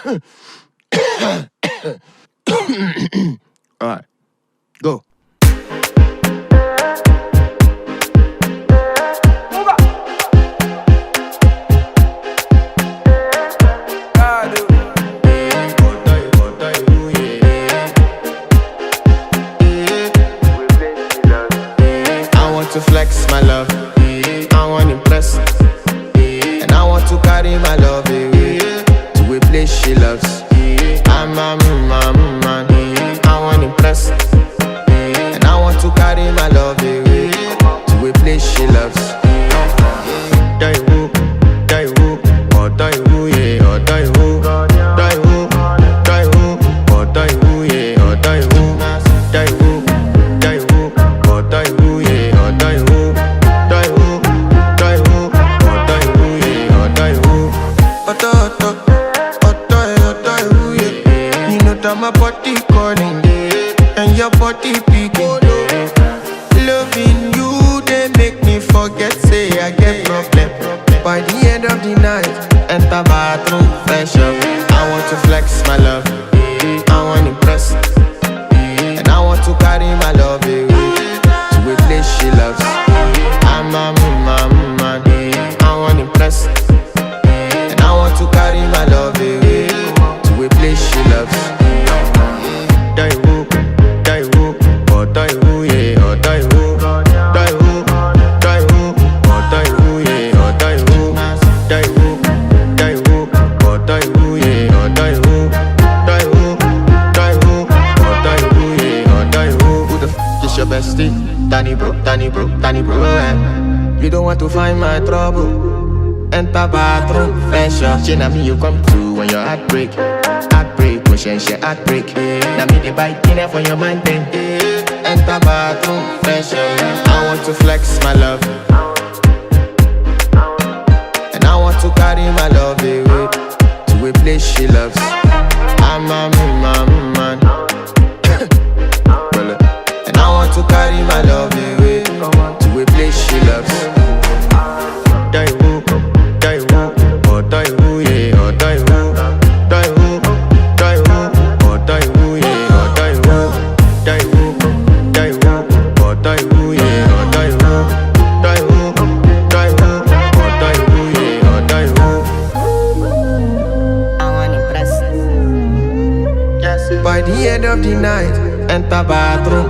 Alright, go. I want to flex my love, I want to impress, and I want to carry my love away to a place she loves. I'm a man, I want to impress, and I want to carry my love away to a place she loves. Die who, or die who, yeah, or die who, die who, or die who, yeah, or die who, die who, or die who, yeah, or die who, or die who, yeah, or die who. Die who, yeah. You know that my body calling, and your body picking. Loving you, they make me forget, say I get problem. By the end of the night, enter bathroom, fresh up. I want to flex my love, I want to impress, and I want to carry my love away to a place she loves. I'm a man, I want to impress, and I want to carry my love away to a place she loves. Die who, or die who, yeah, or die who, die who, or die who, yeah, or die who, or die who, yeah, or die who, or die who, yeah, or die who. Who the f is your bestie? Danny bro, eh? You don't want to find my trouble. Enter bathroom, fresh up. She na me you come to when your heartbreak, when she heartbreak. Now me the bite dinner for your man then. Enter bathroom, fresh up. I want to flex my love, and I want to carry my love away to a place she loves. I'm a man, and I want to carry my love away to a place she loves. Die who, or die who, yeah, or die who, or die who, yeah, or die who, or die who, yeah, or die who, or die who, yeah, or die who. I want impress. By the end of the night, enter bathroom,